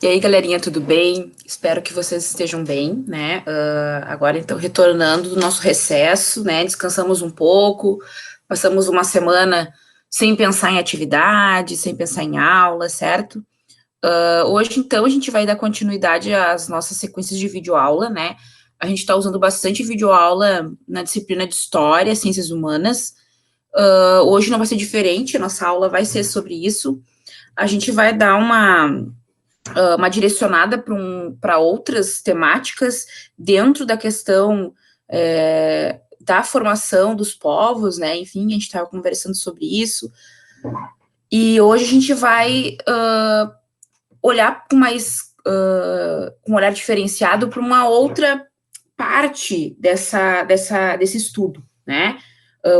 E aí, galerinha, tudo bem? Espero que vocês estejam bem, né? Agora, então, retornando do nosso recesso, né? Descansamos um pouco, passamos uma semana sem pensar em atividade, sem pensar em aula, certo? Hoje, então, a gente vai dar continuidade às nossas sequências de videoaula, né? A gente está usando bastante videoaula na disciplina de História, Ciências Humanas. Hoje não vai ser diferente, a nossa aula vai ser sobre isso. A gente vai dar uma direcionada para outras temáticas dentro da questão da formação dos povos, né? Enfim, a gente estava conversando sobre isso. E hoje a gente vai olhar com com um olhar diferenciado para uma outra parte desse estudo, né?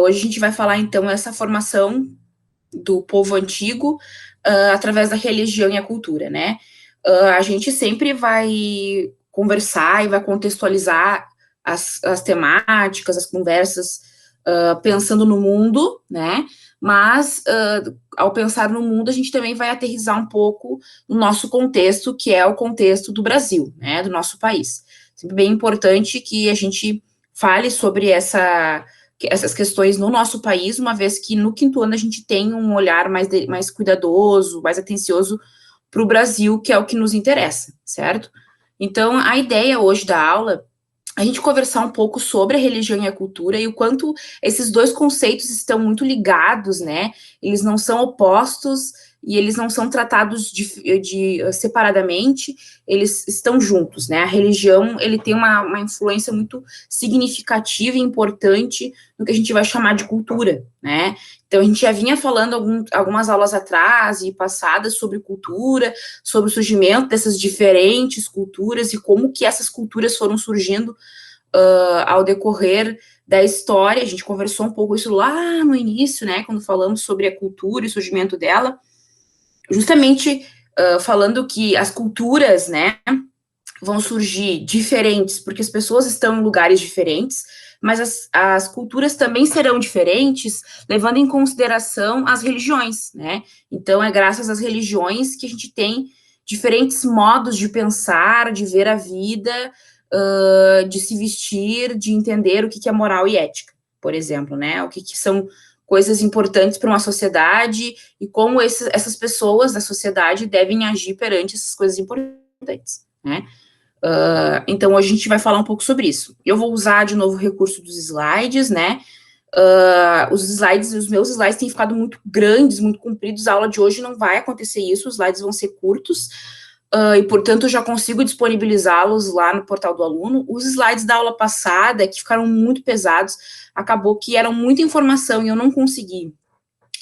Hoje a gente vai falar, então, essa formação do povo antigo através da religião e a cultura, né? A gente sempre vai conversar e vai contextualizar as temáticas, as conversas, pensando no mundo, né? Mas, ao pensar no mundo, a gente também vai aterrissar um pouco no nosso contexto, que é o contexto do Brasil, né? Do nosso país. Sempre bem importante que a gente fale sobre essas questões no nosso país, uma vez que no quinto ano a gente tem um olhar mais cuidadoso, mais atencioso para o Brasil, que é o que nos interessa, certo? Então, a ideia hoje da aula é a gente conversar um pouco sobre a religião e a cultura e o quanto esses dois conceitos estão muito ligados, né? Eles não são opostos e eles não são tratados separadamente, eles estão juntos, né? A religião, ele tem uma influência muito significativa e importante no que a gente vai chamar de cultura, né? Então, a gente já vinha falando algumas aulas atrás e passadas sobre cultura, sobre o surgimento dessas diferentes culturas e como que essas culturas foram surgindo ao decorrer da história. A gente conversou um pouco isso lá no início, né, quando falamos sobre a cultura e o surgimento dela, justamente falando que as culturas, né, vão surgir diferentes, porque as pessoas estão em lugares diferentes, mas as culturas também serão diferentes, levando em consideração as religiões, né? Então, é graças às religiões que a gente tem diferentes modos de pensar, de ver a vida, de se vestir, de entender o que é moral e ética, por exemplo, né? O que são coisas importantes para uma sociedade e como essas pessoas da sociedade devem agir perante essas coisas importantes, né? Então, hoje a gente vai falar um pouco sobre isso. Eu vou usar de novo o recurso dos slides, né? Os meus slides têm ficado muito grandes, muito compridos. A aula de hoje não vai acontecer isso, os slides vão ser curtos, e, portanto, eu já consigo disponibilizá-los lá no portal do aluno. Os slides da aula passada, que ficaram muito pesados, acabou que eram muita informação e eu não consegui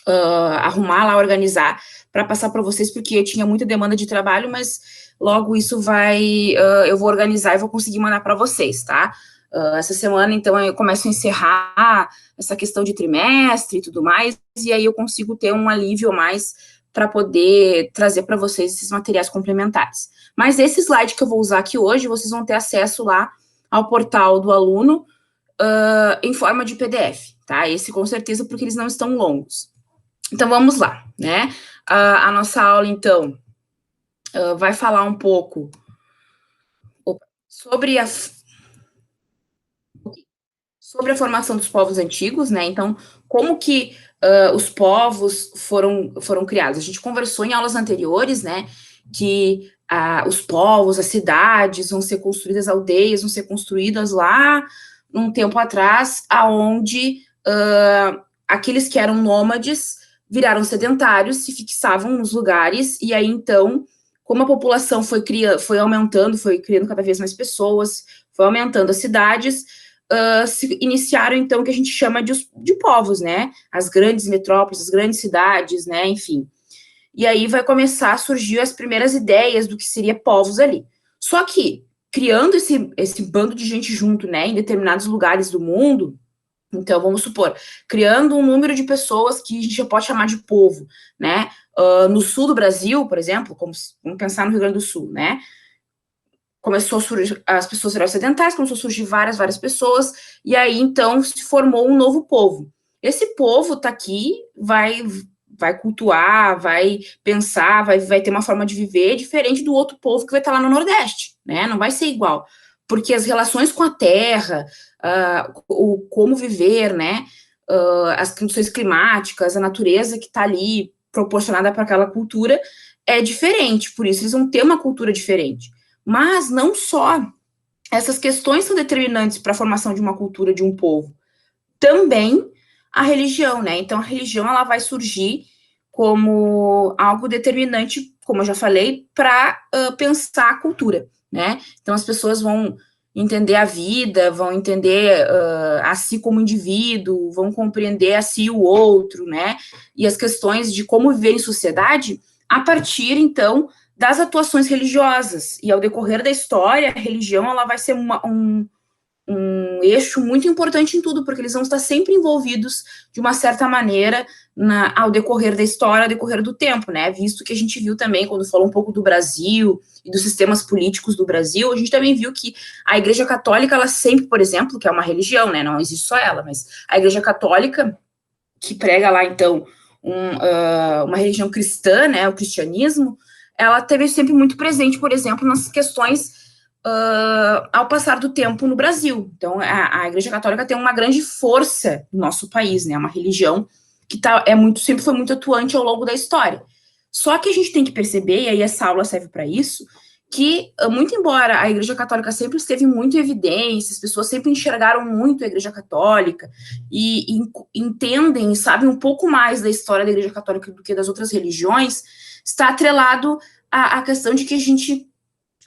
arrumar lá, organizar, para passar para vocês, porque eu tinha muita demanda de trabalho, mas logo isso eu vou organizar e vou conseguir mandar para vocês, tá? Essa semana, então, eu começo a encerrar essa questão de trimestre e tudo mais, e aí eu consigo ter um alívio a mais para poder trazer para vocês esses materiais complementares. Mas esse slide que eu vou usar aqui hoje, vocês vão ter acesso lá ao portal do aluno em forma de PDF, tá? Esse com certeza, porque eles não estão longos. Então, vamos lá, né? A nossa aula, então, vai falar um pouco sobre a formação dos povos antigos, né? Então, como que os povos foram criados? A gente conversou em aulas anteriores, né? Que os povos, as cidades vão ser construídas, aldeias vão ser construídas lá num tempo atrás, aonde aqueles que eram nômades viraram sedentários, se fixavam nos lugares, e aí, então, como a população foi aumentando, foi criando cada vez mais pessoas, foi aumentando as cidades, se iniciaram, então, o que a gente chama de povos, né? As grandes metrópoles, as grandes cidades, né? Enfim. E aí vai começar a surgir as primeiras ideias do que seria povos ali. Só que, criando esse bando de gente junto, né, em determinados lugares do mundo, então, vamos supor, criando um número de pessoas que a gente já pode chamar de povo, né? No sul do Brasil, por exemplo, vamos pensar no Rio Grande do Sul, né? Começou a surgir, as pessoas eram sedentárias, começou a surgir várias pessoas, e aí, então, se formou um novo povo. Esse povo tá aqui, vai vai cultuar, vai pensar, vai ter uma forma de viver diferente do outro povo que vai estar lá no Nordeste, né? Não vai ser igual, porque as relações com a terra, o como viver, né? As condições climáticas, a natureza que está ali proporcionada para aquela cultura é diferente, por isso eles vão ter uma cultura diferente. Mas não só essas questões são determinantes para a formação de uma cultura de um povo, também a religião, né? Então a religião ela vai surgir como algo determinante, como eu já falei, para pensar a cultura, né? Então as pessoas vão entender a vida, vão entender a si como indivíduo, vão compreender a si o outro, né? E as questões de como viver em sociedade a partir, então, das atuações religiosas. E ao decorrer da história, a religião ela vai ser um eixo muito importante em tudo, porque eles vão estar sempre envolvidos, de uma certa maneira, ao decorrer da história, ao decorrer do tempo, né? Visto que a gente viu também, quando falou um pouco do Brasil e dos sistemas políticos do Brasil, a gente também viu que a Igreja Católica, ela sempre, por exemplo, que é uma religião, né? Não existe só ela, mas a Igreja Católica, que prega lá, então, uma religião cristã, né? O cristianismo, ela teve sempre muito presente, por exemplo, nas questões ao passar do tempo no Brasil. Então, a Igreja Católica tem uma grande força no nosso país, né? Uma religião que sempre foi muito atuante ao longo da história. Só que a gente tem que perceber, e aí essa aula serve para isso, que, muito embora a Igreja Católica sempre esteve muito em evidência, as pessoas sempre enxergaram muito a Igreja Católica e entendem e sabem um pouco mais da história da Igreja Católica do que das outras religiões, está atrelado à questão de que a gente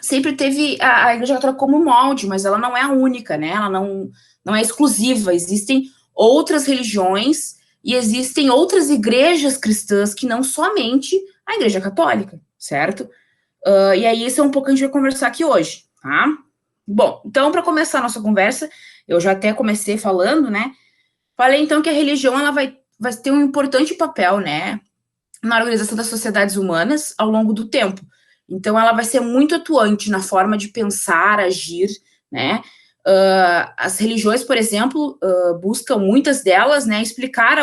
sempre teve a Igreja Católica como molde, mas ela não é a única, né? Ela não é exclusiva. Existem outras religiões e existem outras igrejas cristãs que não somente a Igreja Católica, certo? E aí, isso é um pouco que a gente vai conversar aqui hoje, tá? Bom, então, para começar a nossa conversa, eu já até comecei falando, né? Falei, então, que a religião ela vai ter um importante papel, né? Na organização das sociedades humanas ao longo do tempo. Então, ela vai ser muito atuante na forma de pensar, agir, né? As religiões, por exemplo, buscam, muitas delas, né, explicar,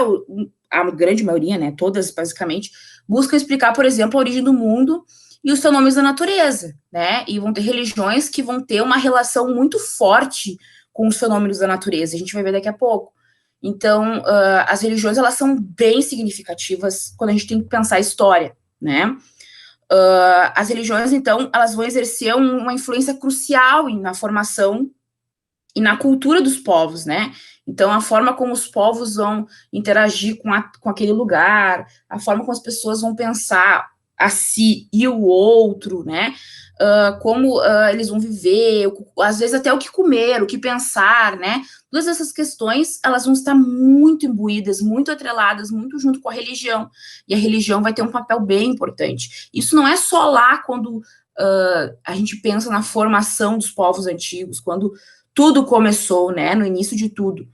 a grande maioria, né, todas, basicamente, buscam explicar, por exemplo, a origem do mundo e os fenômenos da natureza, né? E vão ter religiões que vão ter uma relação muito forte com os fenômenos da natureza. A gente vai ver daqui a pouco. Então, as religiões, elas são bem significativas quando a gente tem que pensar a história, né? As religiões, então, elas vão exercer uma influência crucial na formação e na cultura dos povos, né? Então, a forma como os povos vão interagir com aquele lugar, a forma como as pessoas vão pensar a si e o outro, né? Como eles vão viver, às vezes até o que comer, o que pensar, né? Todas essas questões, elas vão estar muito imbuídas, muito atreladas, muito junto com a religião. E a religião vai ter um papel bem importante. Isso não é só lá quando a gente pensa na formação dos povos antigos, quando tudo começou, né? No início de tudo.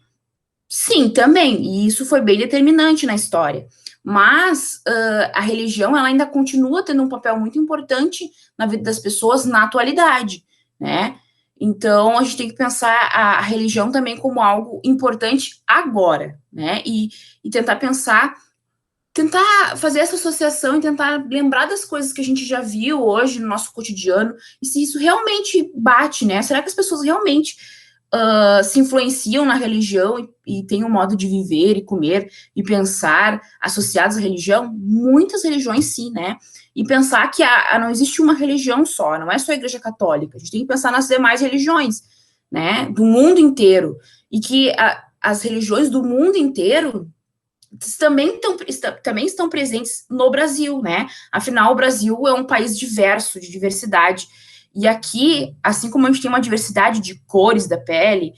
Sim, também, e isso foi bem determinante na história. Mas a religião ela ainda continua tendo um papel muito importante na vida das pessoas na atualidade, né? Então a gente tem que pensar a religião também como algo importante agora, né? E tentar fazer essa associação e tentar lembrar das coisas que a gente já viu hoje no nosso cotidiano e se isso realmente bate, né? Será que as pessoas realmente se influenciam na religião e têm um modo de viver e comer e pensar associados à religião? Muitas religiões sim, né? E pensar que não existe uma religião só, não é só a Igreja Católica, a gente tem que pensar nas demais religiões, né? Do mundo inteiro. E que as religiões do mundo inteiro também estão presentes no Brasil, né? Afinal, o Brasil é um país diverso, de diversidade. E aqui, assim como a gente tem uma diversidade de cores da pele,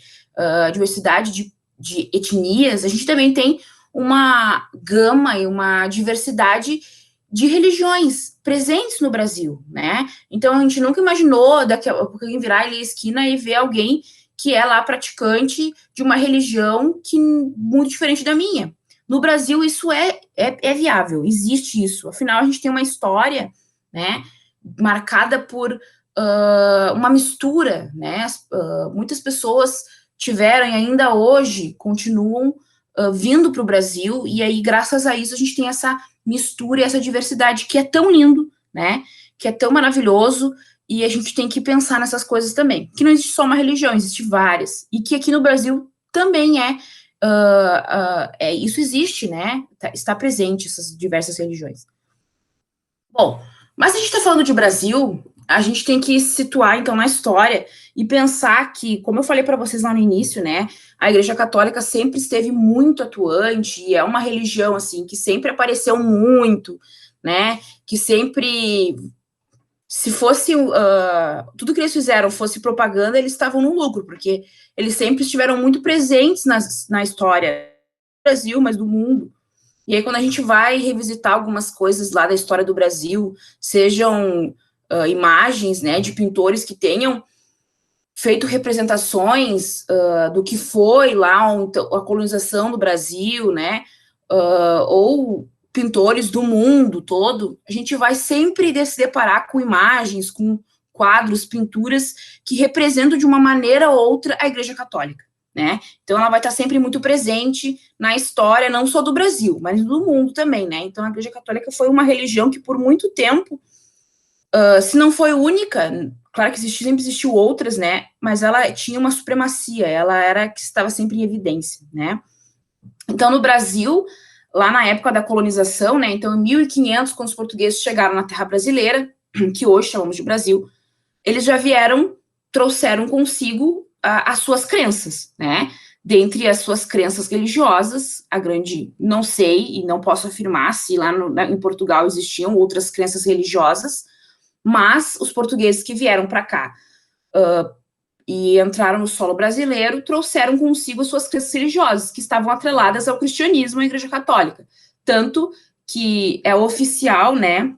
diversidade de etnias, a gente também tem uma gama e uma diversidade de religiões presentes no Brasil, né? Então, a gente nunca imaginou daqui a pouco alguém virar ali a esquina e ver alguém que é lá praticante de uma religião que muito diferente da minha. No Brasil, isso é viável, existe isso. Afinal, a gente tem uma história, né, marcada por uma mistura, né? Muitas pessoas tiveram e ainda hoje continuam vindo para o Brasil, e aí, graças a isso, a gente tem essa mistura e essa diversidade que é tão lindo, né? Que é tão maravilhoso, e a gente tem que pensar nessas coisas também. Que não existe só uma religião, existe várias. E que aqui no Brasil também isso existe, né? Está presente essas diversas religiões. Bom, mas se a gente está falando de Brasil, a gente tem que se situar, então, na história e pensar que, como eu falei para vocês lá no início, né, a Igreja Católica sempre esteve muito atuante e é uma religião, assim, que sempre apareceu muito, né, que sempre, se fosse, tudo que eles fizeram fosse propaganda, eles estavam no lucro, porque eles sempre estiveram muito presentes na história do Brasil, mas do mundo. E aí, quando a gente vai revisitar algumas coisas lá da história do Brasil, sejam imagens, né, de pintores que tenham feito representações do que foi lá a colonização do Brasil, né, ou pintores do mundo todo, a gente vai sempre se deparar com imagens, com quadros, pinturas que representam de uma maneira ou outra a Igreja Católica, né? Então ela vai estar sempre muito presente na história, não só do Brasil, mas do mundo também, né? Então a Igreja Católica foi uma religião que por muito tempo, se não foi única, claro que sempre existiu outras, né? Mas ela tinha uma supremacia, ela era que estava sempre em evidência, né? Então no Brasil, lá na época da colonização, né? Então em 1500, quando os portugueses chegaram na terra brasileira, que hoje chamamos de Brasil, eles já trouxeram consigo as suas crenças, né? Dentre as suas crenças religiosas, a grande, não sei e não posso afirmar se lá em Portugal existiam outras crenças religiosas, mas os portugueses que vieram para cá e entraram no solo brasileiro trouxeram consigo suas crenças religiosas, que estavam atreladas ao cristianismo e à Igreja Católica. Tanto que é oficial, né,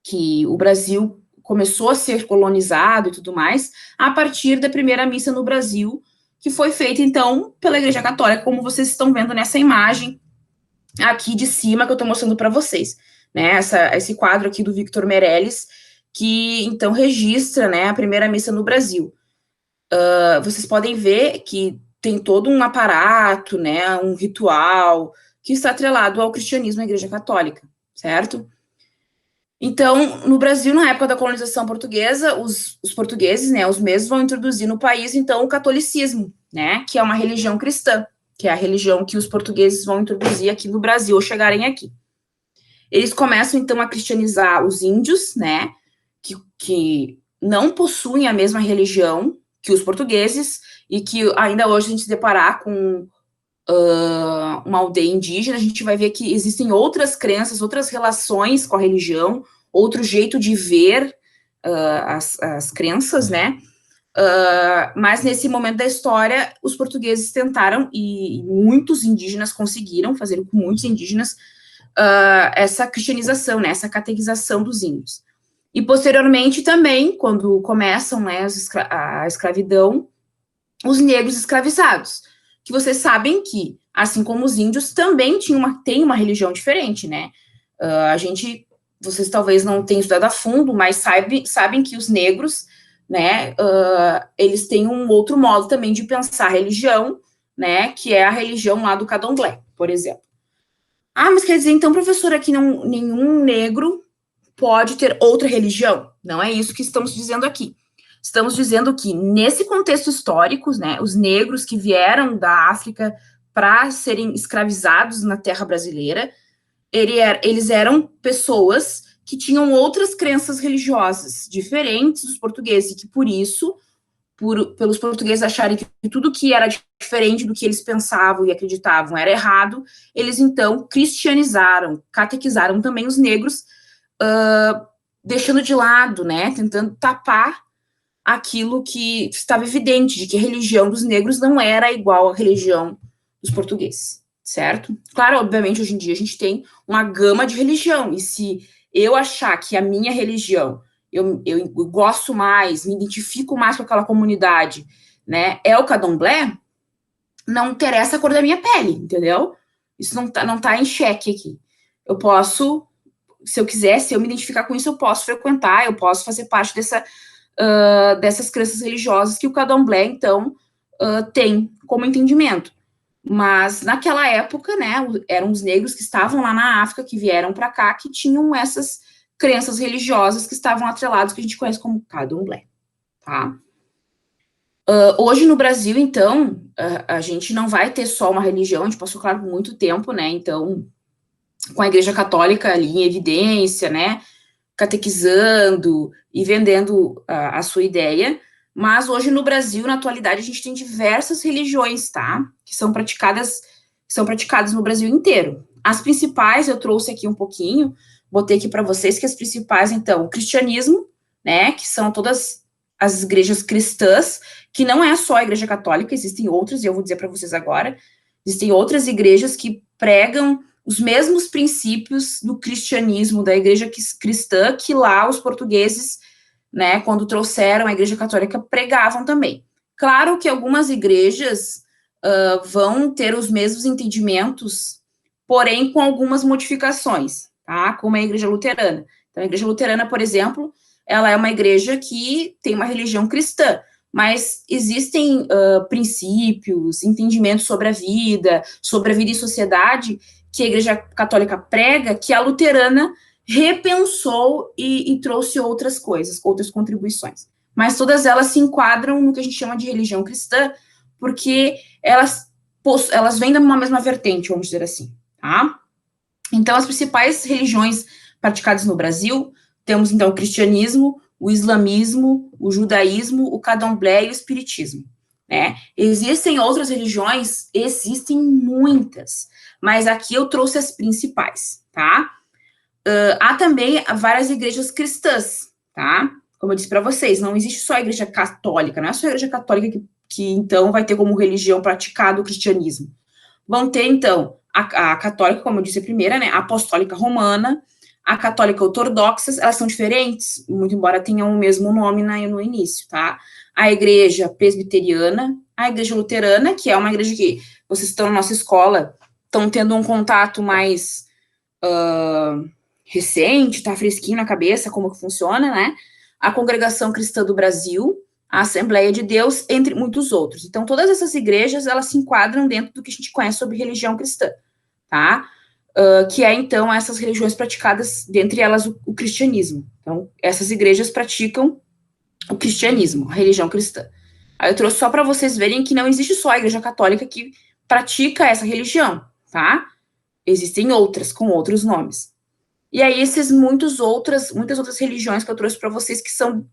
que o Brasil começou a ser colonizado e tudo mais, a partir da primeira missa no Brasil, que foi feita, então, pela Igreja Católica, como vocês estão vendo nessa imagem aqui de cima que eu estou mostrando para vocês, né, esse quadro aqui do Victor Meirelles, que, então, registra, né, a primeira missa no Brasil. Vocês podem ver que tem todo um aparato, né, um ritual, que está atrelado ao cristianismo e à Igreja Católica, certo? Então, no Brasil, na época da colonização portuguesa, os portugueses, né, os mesmos vão introduzir no país, então, o catolicismo, né, que é uma religião cristã, que é a religião que os portugueses vão introduzir aqui no Brasil ao chegarem aqui. Eles começam, então, a cristianizar os índios, né, que não possuem a mesma religião que os portugueses, e que ainda hoje a gente se deparar com uma aldeia indígena, a gente vai ver que existem outras crenças, outras relações com a religião, outro jeito de ver as crenças, né? Mas nesse momento da história, os portugueses tentaram, e muitos indígenas conseguiram fazer com muitos indígenas essa cristianização, né? Essa catequização dos índios. E posteriormente também, quando começam, né, a escravidão, os negros escravizados, que vocês sabem que, assim como os índios, também têm uma religião diferente, né? Vocês talvez não tenham estudado a fundo, mas sabem que os negros, né, eles têm um outro modo também de pensar a religião, né, que é a religião lá do candomblé, por exemplo. Ah, mas quer dizer, então, professora, que nenhum negro pode ter outra religião? Não é isso que estamos dizendo aqui. Estamos dizendo que, nesse contexto histórico, né, os negros que vieram da África para serem escravizados na terra brasileira, eles eram pessoas que tinham outras crenças religiosas diferentes dos portugueses, e que, por isso, pelos portugueses acharem que tudo que era diferente do que eles pensavam e acreditavam era errado, eles, então, cristianizaram, catequizaram também os negros, deixando de lado, né, tentando tapar aquilo que estava evidente, de que a religião dos negros não era igual à religião dos portugueses, certo? Claro, obviamente, hoje em dia a gente tem uma gama de religião, e se eu achar que a minha religião, eu gosto mais, me identifico mais com aquela comunidade, né, é o candomblé, não interessa a cor da minha pele, entendeu? Isso não tá em xeque aqui. Eu posso, se eu quiser, se eu me identificar com isso, eu posso frequentar, eu posso fazer parte dessas crenças religiosas que o candomblé, então, tem como entendimento. Mas naquela época, né, eram os negros que estavam lá na África, que vieram para cá, que tinham essas crenças religiosas que estavam atreladas, que a gente conhece como candomblé, tá? Hoje no Brasil, então, a gente não vai ter só uma religião, a gente passou, claro, muito tempo, né, então, com a Igreja Católica ali em evidência, né, catequizando e vendendo a sua ideia, mas hoje no Brasil, na atualidade, a gente tem diversas religiões, tá? Que são praticadas no Brasil inteiro. As principais, eu trouxe aqui um pouquinho, botei aqui para vocês que as principais, então, o cristianismo, né? Que são todas as igrejas cristãs, que não é só a Igreja Católica, existem outras, e eu vou dizer para vocês agora, existem outras igrejas que pregam os mesmos princípios do cristianismo, da igreja cristã, que lá os portugueses, né, quando trouxeram a igreja católica, pregavam também. Claro que algumas igrejas vão ter os mesmos entendimentos, porém com algumas modificações, tá? Como a igreja luterana. Então, a igreja luterana, por exemplo, ela é uma igreja que tem uma religião cristã, mas existem princípios, entendimentos sobre a vida e sociedade que a Igreja Católica prega, que a luterana repensou e trouxe outras coisas, outras contribuições. Mas todas elas se enquadram no que a gente chama de religião cristã, porque elas vêm de uma mesma vertente, vamos dizer assim, tá? Então, as principais religiões praticadas no Brasil, temos, então, o cristianismo, o islamismo, o judaísmo, o candomblé e o espiritismo, né? Existem outras religiões? Existem muitas, mas aqui eu trouxe as principais, tá? Há também várias igrejas cristãs, tá? Como eu disse para vocês, não existe só a igreja católica, não é só a igreja católica que então vai ter como religião praticado o cristianismo. Vão ter, então, a católica, como eu disse a primeira, né, a apostólica romana, a católica ortodoxa, elas são diferentes, muito embora tenham o mesmo nome no início, tá? A igreja presbiteriana, a igreja luterana, que é uma igreja que vocês estão na nossa escola, estão tendo um contato mais recente, tá fresquinho na cabeça, como que funciona, né? A Congregação Cristã do Brasil, a Assembleia de Deus, entre muitos outros. Então, todas essas igrejas, elas se enquadram dentro do que a gente conhece sobre religião cristã, tá? Que é, então, essas religiões praticadas, dentre elas, o cristianismo. Então, essas igrejas praticam o cristianismo, a religião cristã. Aí eu trouxe só para vocês verem que não existe só a igreja católica que pratica essa religião, tá? Existem outras, com outros nomes. E aí, muitas outras religiões que eu trouxe para vocês que são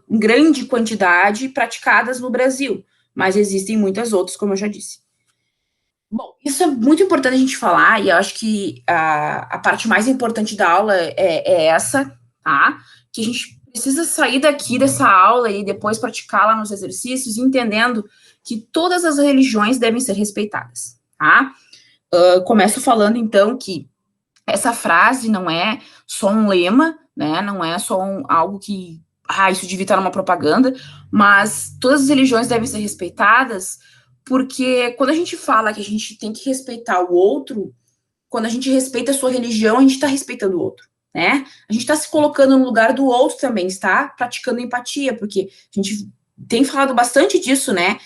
grande quantidade praticadas no Brasil, mas existem muitas outras, como eu já disse. Bom, isso é muito importante a gente falar, e eu acho que a parte mais importante da aula é essa, tá? Que a gente precisa sair daqui dessa aula e depois praticá-la nos exercícios, entendendo que todas as religiões devem ser respeitadas, tá? Começo falando, então, que essa frase não é só um lema, né? Não é só algo que, isso devia estar numa propaganda, mas todas as religiões devem ser respeitadas, porque quando a gente fala que a gente tem que respeitar o outro, quando a gente respeita a sua religião, a gente está respeitando o outro, né? A gente está se colocando no lugar do outro também, está praticando empatia, porque a gente tem falado bastante disso, né?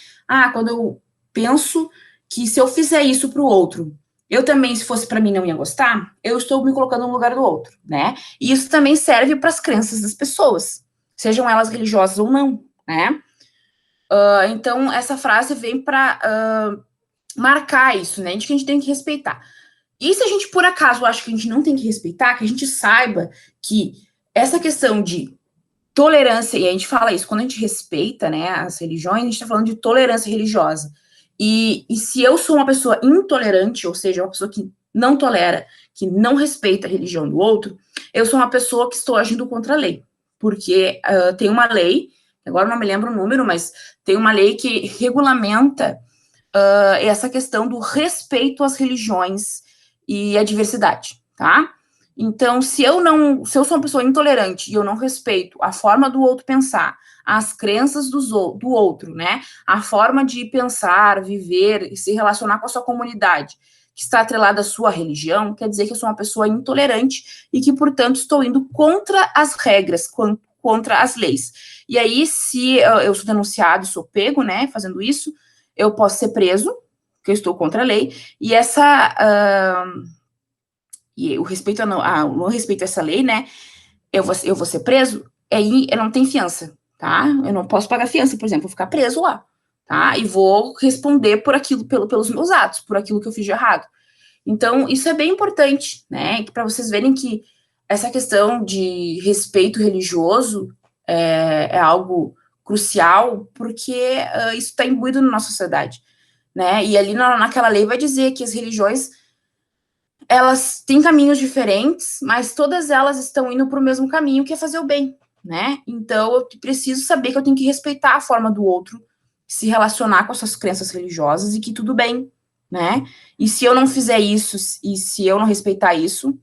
Quando eu penso que se eu fizer isso para o outro, eu também, se fosse para mim, não ia gostar, eu estou me colocando no lugar do outro, né? E isso também serve para as crenças das pessoas, sejam elas religiosas ou não, né? Então, essa frase vem para marcar isso, né? De que a gente tem que respeitar. E se a gente, por acaso, acha que a gente não tem que respeitar, que a gente saiba que essa questão de tolerância, e a gente fala isso, quando a gente respeita, né, as religiões, a gente está falando de tolerância religiosa. E se eu sou uma pessoa intolerante, ou seja, uma pessoa que não tolera, que não respeita a religião do outro, eu sou uma pessoa que estou agindo contra a lei. Porque tem uma lei, agora não me lembro o número, mas tem uma lei que regulamenta essa questão do respeito às religiões e à diversidade, tá? Então, se eu sou uma pessoa intolerante e eu não respeito a forma do outro pensar, as crenças do outro, né? A forma de pensar, viver e se relacionar com a sua comunidade, que está atrelada à sua religião, quer dizer que eu sou uma pessoa intolerante e que, portanto, estou indo contra as regras, contra as leis. E aí, se eu sou denunciado e sou pego, né, fazendo isso, eu posso ser preso, porque eu estou contra a lei, e e o respeito não respeito a essa lei, né, eu vou ser preso, aí eu não tenho fiança, tá? Eu não posso pagar fiança, por exemplo, vou ficar preso lá, tá? E vou responder por aquilo, pelos meus atos, por aquilo que eu fiz de errado. Então, isso é bem importante, né? Para vocês verem que essa questão de respeito religioso é algo crucial, porque isso está imbuído na nossa sociedade, né? E ali naquela lei vai dizer que as religiões, elas têm caminhos diferentes, mas todas elas estão indo para o mesmo caminho, que é fazer o bem, né? Então, eu preciso saber que eu tenho que respeitar a forma do outro, se relacionar com as suas crenças religiosas e que tudo bem, né? E se eu não fizer isso, e se eu não respeitar isso,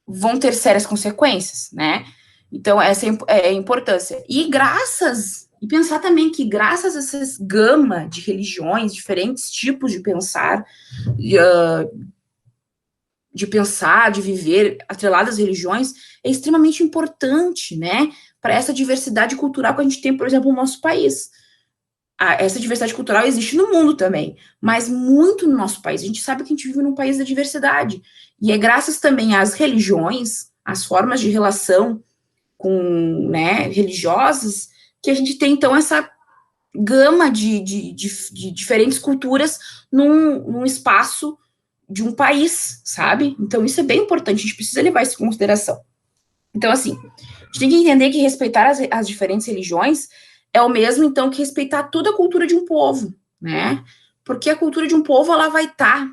vão ter sérias consequências, né? Então, essa é a importância. E pensar também que graças a essa gama de religiões, diferentes tipos de pensar, de viver atrelado às religiões, é extremamente importante, né? Para essa diversidade cultural que a gente tem, por exemplo, no nosso país. Essa diversidade cultural existe no mundo também, mas muito no nosso país. A gente sabe que a gente vive num país da diversidade. E é graças também às religiões, às formas de relação com, né, religiosas, que a gente tem, então, essa gama de diferentes culturas num espaço de um país, sabe? Então, isso é bem importante, a gente precisa levar isso em consideração. Então, assim, a gente tem que entender que respeitar as diferentes religiões é o mesmo, então, que respeitar toda a cultura de um povo, né? Porque a cultura de um povo, ela vai estar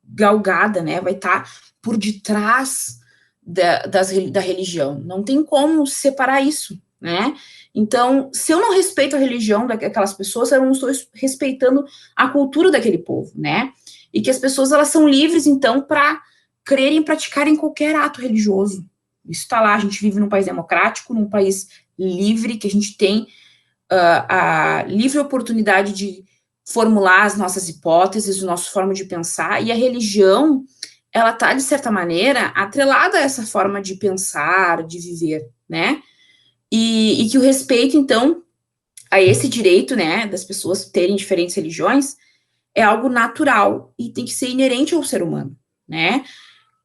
galgada, né? Vai estar por detrás da religião. Não tem como separar isso, né? Então, se eu não respeito a religião daquelas pessoas, eu não estou respeitando a cultura daquele povo, né? E que as pessoas, elas são livres, então, para crerem e praticarem qualquer ato religioso. Isso está lá, a gente vive num país democrático, num país livre, que a gente tem a livre oportunidade de formular as nossas hipóteses, a nossa forma de pensar, e a religião, ela está, de certa maneira, atrelada a essa forma de pensar, de viver, né? E que o respeito, então, a esse direito, né, das pessoas terem diferentes religiões, é algo natural e tem que ser inerente ao ser humano, né?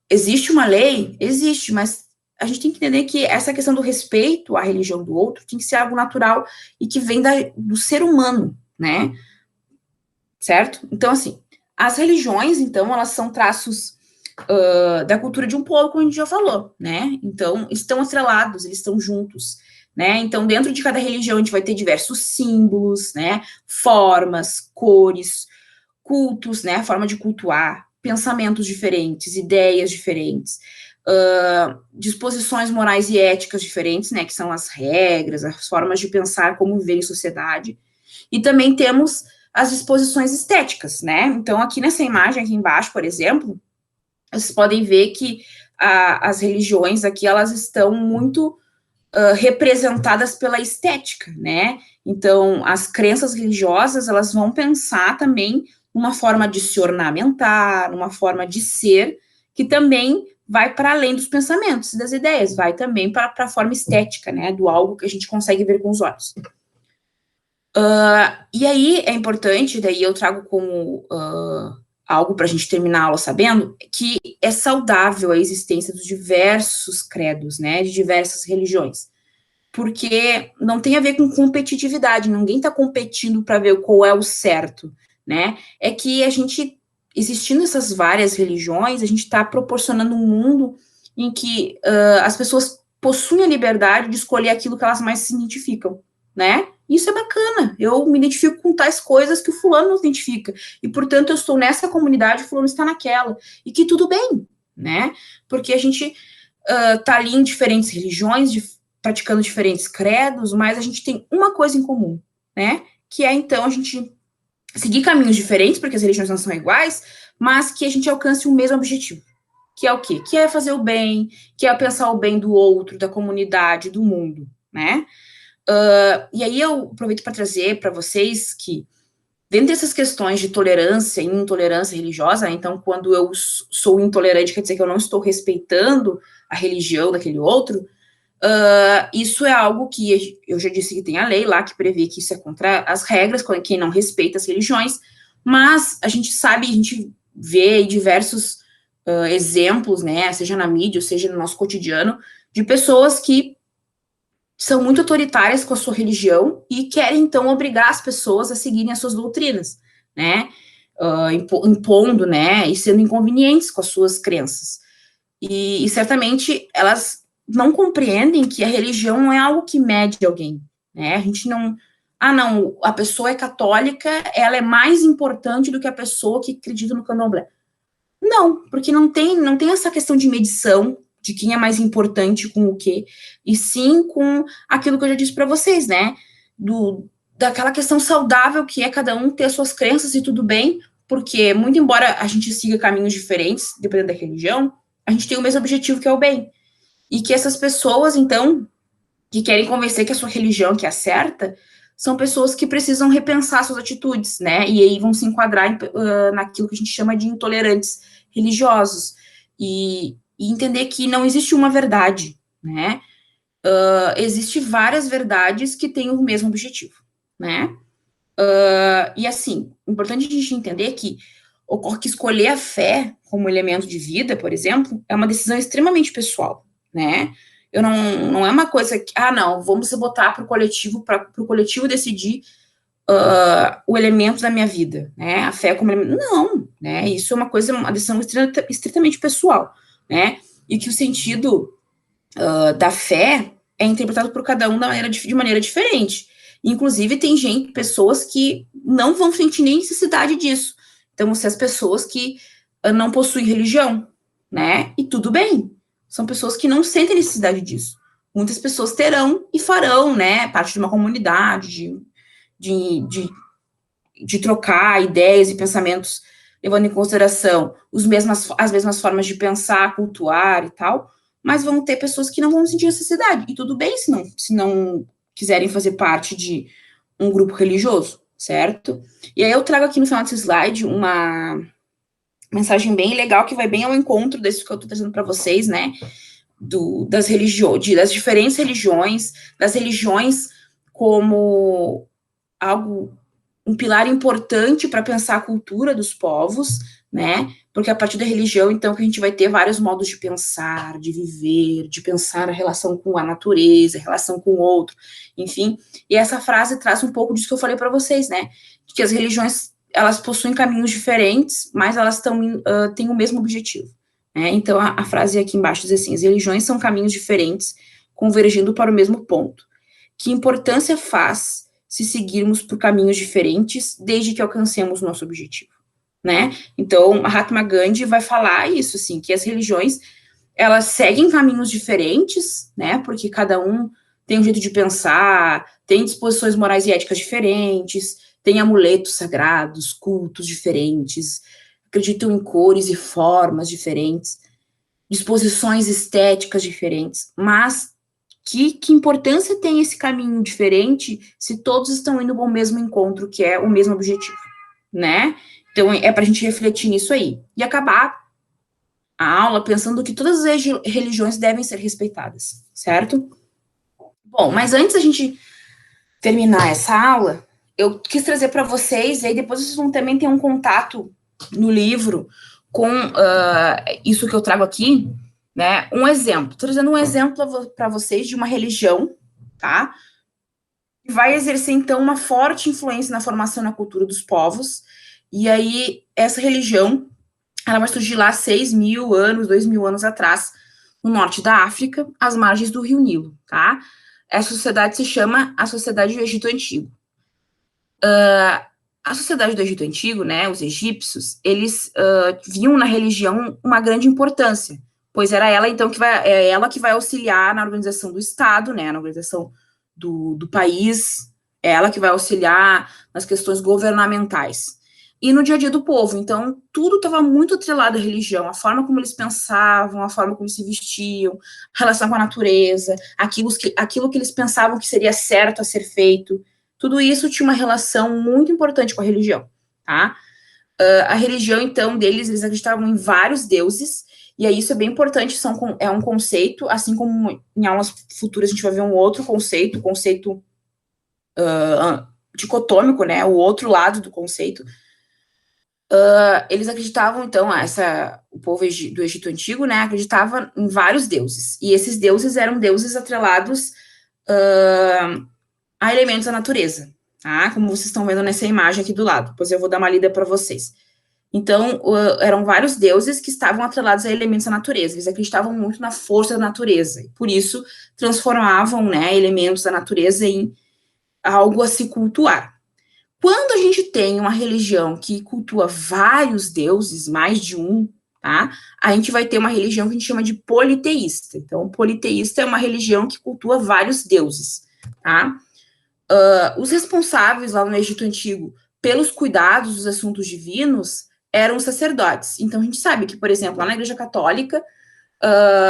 Existe uma lei? Existe, mas a gente tem que entender que essa questão do respeito à religião do outro tem que ser algo natural e que vem do ser humano, né? Certo? Então, assim, as religiões, então, elas são traços da cultura de um povo, como a gente já falou, né? Então, estão atrelados, eles estão juntos, né? Então, dentro de cada religião, a gente vai ter diversos símbolos, né? Formas, cores, cultos, né? A forma de cultuar, pensamentos diferentes, ideias diferentes, disposições morais e éticas diferentes, né? Que são as regras, as formas de pensar, como viver em sociedade. E também temos as disposições estéticas, né? Então, aqui nessa imagem, aqui embaixo, por exemplo, vocês podem ver que as religiões aqui, elas estão muito representadas pela estética, né? Então, as crenças religiosas, elas vão pensar também numa forma de se ornamentar, numa forma de ser, que também vai para além dos pensamentos e das ideias, vai também para a forma estética, né? Do algo que a gente consegue ver com os olhos. E aí é importante, daí eu trago como algo para a gente terminar a aula sabendo, que é saudável a existência dos diversos credos, né, de diversas religiões, porque não tem a ver com competitividade, ninguém está competindo para ver qual é o certo, né, é que a gente, existindo essas várias religiões, a gente está proporcionando um mundo em que as pessoas possuem a liberdade de escolher aquilo que elas mais se identificam, né? Isso é bacana, eu me identifico com tais coisas que o fulano não se identifica, e portanto eu estou nessa comunidade, o fulano está naquela, e que tudo bem, né? Porque a gente tá ali em diferentes religiões, praticando diferentes credos, mas a gente tem uma coisa em comum, né? Que é então a gente seguir caminhos diferentes, porque as religiões não são iguais, mas que a gente alcance o mesmo objetivo. Que é o quê? Que é fazer o bem, que é pensar o bem do outro, da comunidade, do mundo, né? E aí eu aproveito para trazer para vocês que, dentro dessas questões de tolerância e intolerância religiosa, então, quando eu sou intolerante, quer dizer que eu não estou respeitando a religião daquele outro, Isso é algo que eu já disse que tem a lei lá que prevê que isso é contra as regras, quem não respeita as religiões, mas a gente sabe, a gente vê diversos exemplos, né, seja na mídia, ou seja no nosso cotidiano, de pessoas que são muito autoritárias com a sua religião e querem, então, obrigar as pessoas a seguirem as suas doutrinas, né, impondo, né, e sendo inconvenientes com as suas crenças. E certamente elas não compreendem que a religião não é algo que mede alguém, né? A gente não. Ah, não, a pessoa é católica, ela é mais importante do que a pessoa que acredita no candomblé. Não, porque não tem essa questão de medição de quem é mais importante com o quê, e sim com aquilo que eu já disse para vocês, né? Daquela questão saudável que é cada um ter as suas crenças e tudo bem, porque, muito embora a gente siga caminhos diferentes, dependendo da religião, a gente tem o mesmo objetivo, que é o bem. E que essas pessoas, então, que querem convencer que a sua religião que é a certa, são pessoas que precisam repensar suas atitudes, né? E aí vão se enquadrar naquilo que a gente chama de intolerantes religiosos. E entender que não existe uma verdade, né? Existe várias verdades que têm o mesmo objetivo, né? E assim, importante a gente entender que ocorre que escolher a fé como elemento de vida, por exemplo, é uma decisão extremamente pessoal, né? Não é uma coisa que, não, vamos botar para o coletivo decidir o elemento da minha vida, né? A fé como elemento. Não, né? Isso é uma decisão estritamente pessoal, né? E que o sentido da fé é interpretado por cada um de maneira diferente. Inclusive, tem pessoas que não vão sentir nem necessidade disso. Então, se as pessoas que não possuem religião, né? E tudo bem. São pessoas que não sentem necessidade disso. Muitas pessoas terão e farão, né? Parte de uma comunidade, de trocar ideias e pensamentos, levando em consideração as mesmas formas de pensar, cultuar e tal, mas vão ter pessoas que não vão sentir necessidade, e tudo bem se não quiserem fazer parte de um grupo religioso, certo? E aí eu trago aqui no final desse slide uma mensagem bem legal, que vai bem ao encontro desse que eu tô trazendo para vocês, né, das diferentes religiões, das religiões como um pilar importante para pensar a cultura dos povos, né? Porque a partir da religião, então, que a gente vai ter vários modos de pensar, de viver, de pensar a relação com a natureza, a relação com o outro, enfim. E essa frase traz um pouco disso que eu falei para vocês, né? De que as religiões, elas possuem caminhos diferentes, mas elas têm o mesmo objetivo, né? Então, a frase aqui embaixo diz assim: as religiões são caminhos diferentes, convergindo para o mesmo ponto. Que importância faz se seguirmos por caminhos diferentes, desde que alcancemos nosso objetivo, né? Então, Mahatma Gandhi vai falar isso, assim, que as religiões, elas seguem caminhos diferentes, né? Porque cada um tem um jeito de pensar, tem disposições morais e éticas diferentes, tem amuletos sagrados, cultos diferentes, acreditam em cores e formas diferentes, disposições estéticas diferentes, mas que importância tem esse caminho diferente se todos estão indo ao mesmo encontro, que é o mesmo objetivo, né? Então, é para a gente refletir nisso aí. E acabar a aula pensando que todas as religiões devem ser respeitadas, certo? Bom, mas antes da gente terminar essa aula, eu quis trazer para vocês, e aí depois vocês vão também ter um contato no livro com isso que eu trago aqui, né? Um exemplo. Estou trazendo um exemplo para vocês de uma religião, tá? Que vai exercer, então, uma forte influência na formação e na cultura dos povos. E aí, essa religião, ela vai surgir lá 6.000 anos, 2.000 anos atrás, no norte da África, às margens do Rio Nilo, tá? Essa sociedade se chama a Sociedade do Egito Antigo. A Sociedade do Egito Antigo, né, os egípcios, eles viam na religião uma grande importância, pois era ela, então, que vai auxiliar na organização do Estado, né, na organização do país, é ela que vai auxiliar nas questões governamentais. E no dia a dia do povo, então, tudo estava muito atrelado à religião, a forma como eles pensavam, a forma como se vestiam, a relação com a natureza, aquilo que eles pensavam que seria certo a ser feito, tudo isso tinha uma relação muito importante com a religião, tá? A religião, então, eles acreditavam em vários deuses, E aí isso é bem importante, é um conceito, assim como em aulas futuras a gente vai ver um outro conceito, o conceito dicotômico, né, o outro lado do conceito. Eles acreditavam, então, o povo do Egito Antigo, né, acreditava em vários deuses, e esses deuses eram deuses atrelados a elementos da natureza, tá? Como vocês estão vendo nessa imagem aqui do lado, depois eu vou dar uma lida para vocês. Então, eram vários deuses que estavam atrelados a elementos da natureza, eles acreditavam muito na força da natureza, e por isso transformavam, né, elementos da natureza em algo a se cultuar. Quando a gente tem uma religião que cultua vários deuses, mais de um, tá? A gente vai ter uma religião que a gente chama de politeísta. Então, politeísta é uma religião que cultua vários deuses, tá? Os responsáveis lá no Egito Antigo pelos cuidados dos assuntos divinos eram os sacerdotes. Então, a gente sabe que, por exemplo, lá na Igreja Católica,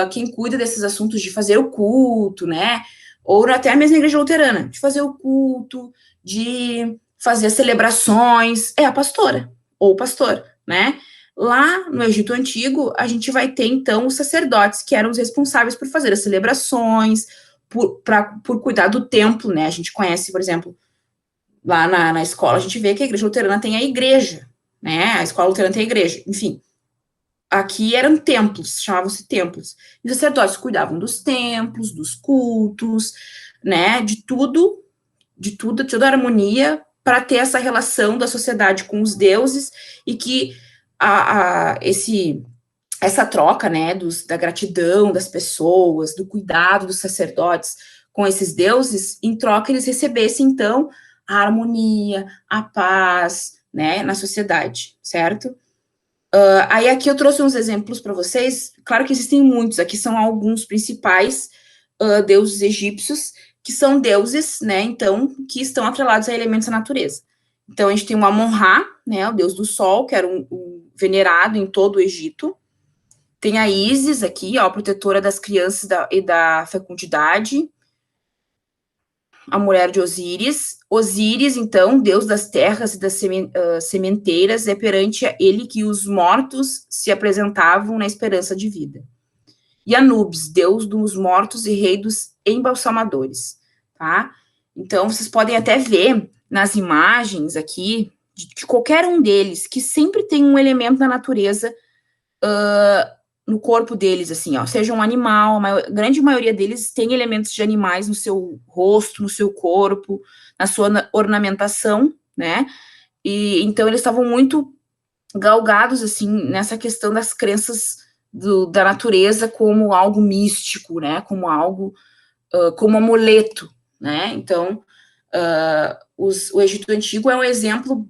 quem cuida desses assuntos de fazer o culto, né? Ou até mesmo na Igreja Luterana, de fazer o culto, de fazer as celebrações, é a pastora, ou o pastor, né? Lá no Egito Antigo, a gente vai ter, então, os sacerdotes, que eram os responsáveis por fazer as celebrações, por cuidar do templo, né? A gente conhece, por exemplo, lá na escola, a gente vê que a Igreja Luterana tem a igreja, né? A escola luterana tem a igreja, enfim. Aqui eram templos, chamavam-se templos. E os sacerdotes cuidavam dos templos, dos cultos, né? De toda a harmonia para ter essa relação da sociedade com os deuses e que essa troca, né, da gratidão das pessoas, do cuidado dos sacerdotes com esses deuses, em troca eles recebessem, então, a harmonia, a paz, né, na sociedade, certo? Aí aqui eu trouxe uns exemplos para vocês, claro que existem muitos, aqui são alguns principais deuses egípcios, que são deuses, né, então, que estão atrelados a elementos da natureza. Então, a gente tem o Amon-Ra, né, o deus do sol, que era um venerado em todo o Egito. Tem a Ísis aqui, ó, protetora das crianças e da fecundidade. A mulher de Osíris. Osíris, então, deus das terras e das sementeiras, é perante ele que os mortos se apresentavam na esperança de vida. E Anubis, deus dos mortos e rei dos embalsamadores, tá? Então, vocês podem até ver nas imagens aqui, de qualquer um deles, que sempre tem um elemento da natureza no corpo deles, assim, ó, seja um animal, a grande maioria deles tem elementos de animais no seu rosto, no seu corpo, na sua ornamentação, né? E então eles estavam muito galgados, assim, nessa questão das crenças da natureza como algo místico, né? Como algo, como amuleto, né? Então, o Egito Antigo é um exemplo,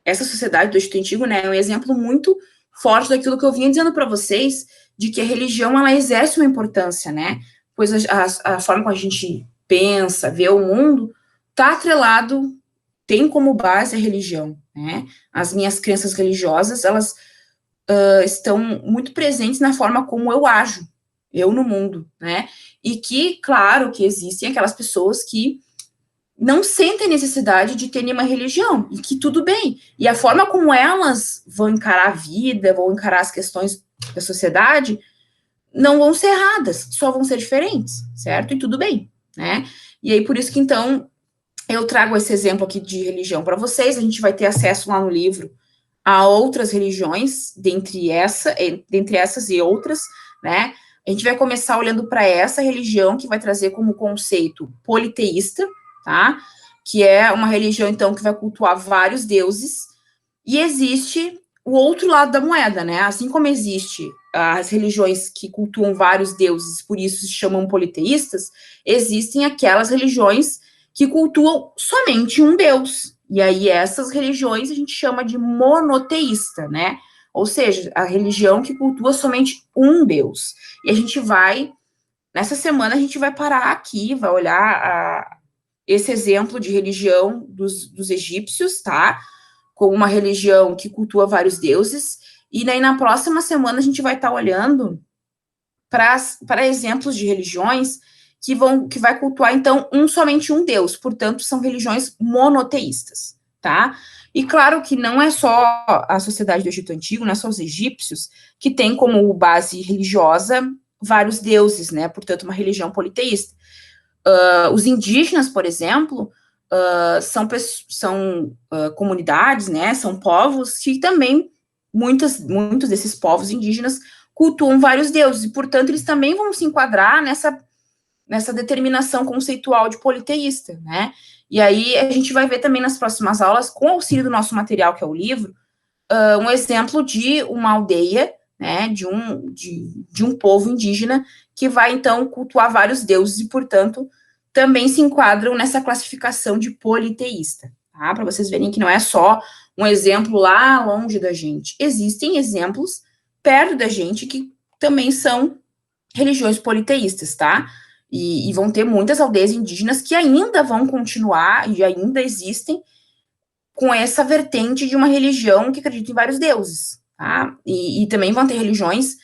essa sociedade do Egito Antigo, né? É um exemplo muito forte daquilo que eu vinha dizendo para vocês, de que a religião, ela exerce uma importância, né? Pois a forma como a gente pensa, vê o mundo, está atrelado, tem como base a religião, né? As minhas crenças religiosas, elas estão muito presentes na forma como eu ajo, eu no mundo, né? E que, claro, que existem aquelas pessoas que não sentem necessidade de ter nenhuma religião, e que tudo bem. E a forma como elas vão encarar a vida, vão encarar as questões da sociedade, não vão ser erradas, só vão ser diferentes, certo? E tudo bem, né? E aí, por isso que, então, eu trago esse exemplo aqui de religião para vocês, a gente vai ter acesso lá no livro a outras religiões, dentre essas e outras, né? A gente vai começar olhando para essa religião, que vai trazer como conceito politeísta, tá? Que é uma religião, então, que vai cultuar vários deuses, e existe o outro lado da moeda, né? Assim como existe as religiões que cultuam vários deuses, por isso se chamam politeístas, existem aquelas religiões que cultuam somente um deus. E aí essas religiões a gente chama de monoteísta, né? Ou seja, a religião que cultua somente um deus. E a gente vai, nessa semana, a gente vai parar aqui, vai olhar esse exemplo de religião dos egípcios, tá? Com uma religião que cultua vários deuses. E daí, na próxima semana, a gente vai estar olhando para exemplos de religiões que vai cultuar, então, somente um Deus. Portanto, são religiões monoteístas, tá? E claro que não é só a sociedade do Egito Antigo, não é só os egípcios, que tem como base religiosa vários deuses, né? Portanto, uma religião politeísta. Os indígenas, por exemplo, são comunidades, né? São povos que também, muitos desses povos indígenas cultuam vários deuses, e, portanto, eles também vão se enquadrar nessa determinação conceitual de politeísta, né? E aí a gente vai ver também nas próximas aulas, com o auxílio do nosso material, que é o livro, um exemplo de uma aldeia, né, de um povo indígena que vai, então, cultuar vários deuses e, portanto, também se enquadram nessa classificação de politeísta, tá? Para vocês verem que não é só um exemplo lá longe da gente. Existem exemplos perto da gente que também são religiões politeístas, tá? E vão ter muitas aldeias indígenas que ainda vão continuar e ainda existem com essa vertente de uma religião que acredita em vários deuses, tá? E também vão ter religiões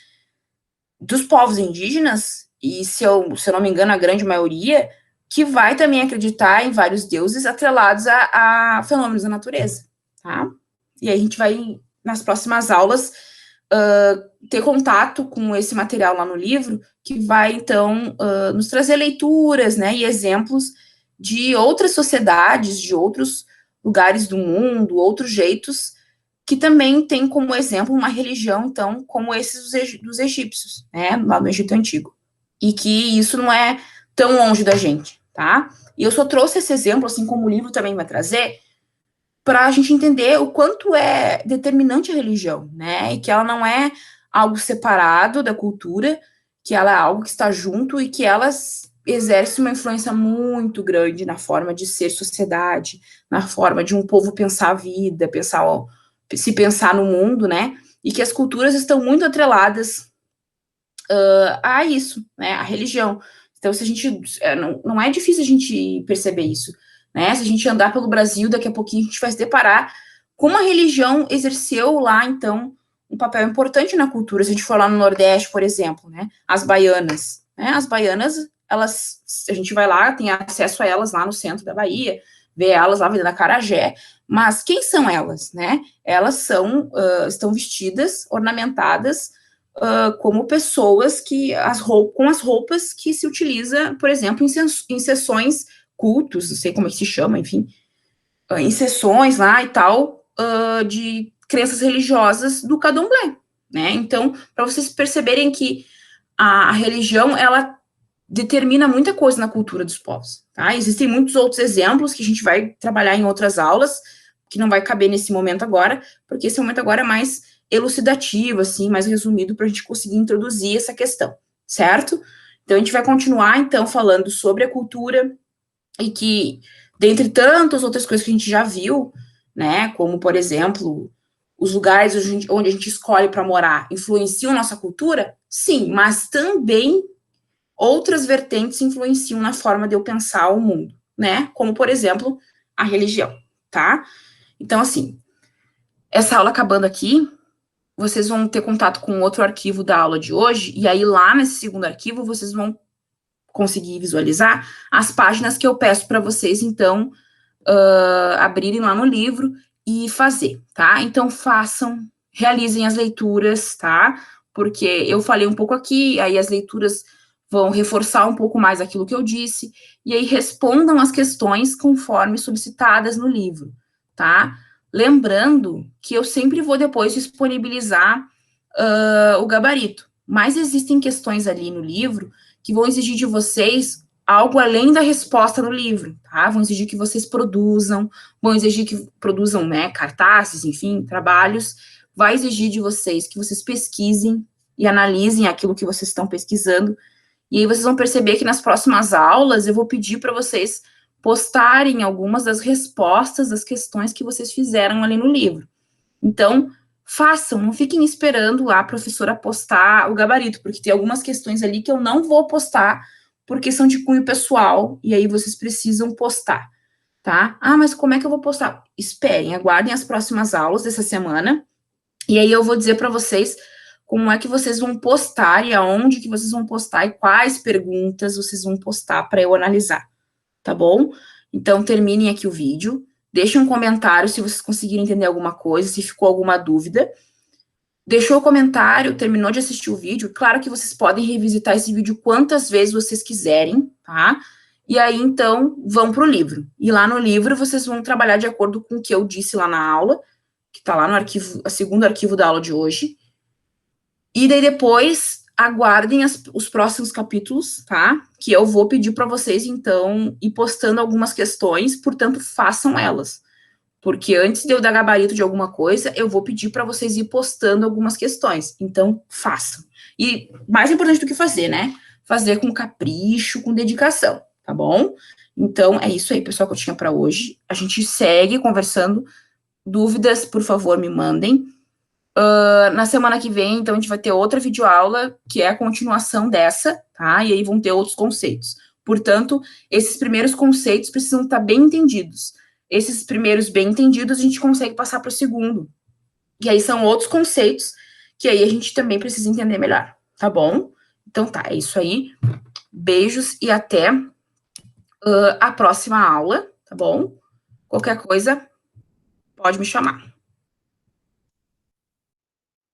dos povos indígenas, e se eu não me engano, a grande maioria, que vai também acreditar em vários deuses atrelados a fenômenos da natureza, tá? E aí a gente vai, nas próximas aulas, ter contato com esse material lá no livro, que vai, então, nos trazer leituras, né, e exemplos de outras sociedades, de outros lugares do mundo, outros jeitos, que também tem como exemplo uma religião, então, como esses dos egípcios, né, lá no Egito Antigo. E que isso não é tão longe da gente, tá? E eu só trouxe esse exemplo, assim como o livro também vai trazer, para a gente entender o quanto é determinante a religião, né? E que ela não é algo separado da cultura, que ela é algo que está junto e que ela exerce uma influência muito grande na forma de ser sociedade, na forma de um povo pensar a vida, se pensar no mundo, né? E que as culturas estão muito atreladas a isso, né? A religião. Então, se a gente. Não é difícil a gente perceber isso, né? Se a gente andar pelo Brasil, daqui a pouquinho a gente vai se deparar como a religião exerceu lá, então, um papel importante na cultura. Se a gente for lá no Nordeste, por exemplo, né? As baianas. Né? As baianas, a gente vai lá, tem acesso a elas lá no centro da Bahia, vê elas lá na Acarajé, mas quem são elas, né? Elas estão vestidas, ornamentadas, como pessoas com as roupas que se utiliza, por exemplo, em sessões cultos, não sei como é que se chama, enfim, em sessões lá e tal, de crenças religiosas do candomblé, né? Então, para vocês perceberem que a religião, ela determina muita coisa na cultura dos povos, tá? Existem muitos outros exemplos que a gente vai trabalhar em outras aulas, que não vai caber nesse momento agora, porque esse momento agora é mais elucidativo, assim, mais resumido, para a gente conseguir introduzir essa questão, certo? Então, a gente vai continuar, então, falando sobre a cultura, e que, dentre tantas outras coisas que a gente já viu, né, como, por exemplo, os lugares onde a gente escolhe para morar influenciam nossa cultura? Sim, mas também outras vertentes influenciam na forma de eu pensar o mundo, né? Como, por exemplo, a religião, tá? Então, assim, essa aula acabando aqui, vocês vão ter contato com outro arquivo da aula de hoje, e aí lá nesse segundo arquivo vocês vão conseguir visualizar as páginas que eu peço para vocês, então, abrirem lá no livro e fazer, tá? Então, realizem as leituras, tá? Porque eu falei um pouco aqui, aí as leituras vão reforçar um pouco mais aquilo que eu disse, e aí respondam as questões conforme solicitadas no livro, tá? Lembrando que eu sempre vou depois disponibilizar o gabarito, mas existem questões ali no livro que vão exigir de vocês algo além da resposta no livro, tá? Vão exigir que vocês vão exigir que produzam, né, cartazes, enfim, trabalhos, vai exigir de vocês que vocês pesquisem e analisem aquilo que vocês estão pesquisando, e aí vocês vão perceber que nas próximas aulas eu vou pedir para vocês postarem algumas das respostas das questões que vocês fizeram ali no livro. Então, façam, não fiquem esperando a professora postar o gabarito, porque tem algumas questões ali que eu não vou postar, porque são de cunho pessoal, e aí vocês precisam postar, tá? Ah, mas como é que eu vou postar? Esperem, aguardem as próximas aulas dessa semana, e aí eu vou dizer para vocês como é que vocês vão postar e aonde que vocês vão postar e quais perguntas vocês vão postar para eu analisar, tá bom? Então, terminem aqui o vídeo, Deixem um comentário se vocês conseguirem entender alguma coisa, se ficou alguma dúvida. Deixou o comentário, terminou de assistir o vídeo, claro que vocês podem revisitar esse vídeo quantas vezes vocês quiserem, tá? E aí, então, vão para o livro. E lá no livro, vocês vão trabalhar de acordo com o que eu disse lá na aula, que está lá no arquivo, o segundo arquivo da aula de hoje. E daí depois, aguardem os próximos capítulos, tá? Que eu vou pedir para vocês, então, ir postando algumas questões, portanto, façam elas. Porque antes de eu dar gabarito de alguma coisa, eu vou pedir para vocês ir postando algumas questões. Então, façam. E mais importante do que fazer, né? Fazer com capricho, com dedicação, tá bom? Então, é isso aí, pessoal, que eu tinha para hoje. A gente segue conversando. Dúvidas, por favor, me mandem. Na semana que vem, então, a gente vai ter outra videoaula, que é a continuação dessa, tá? E aí vão ter outros conceitos. Portanto, esses primeiros conceitos precisam estar bem entendidos. Esses primeiros bem entendidos, a gente consegue passar para o segundo. E aí são outros conceitos que aí a gente também precisa entender melhor, tá bom? Então tá, é isso aí. Beijos e até a próxima aula, tá bom? Qualquer coisa, pode me chamar.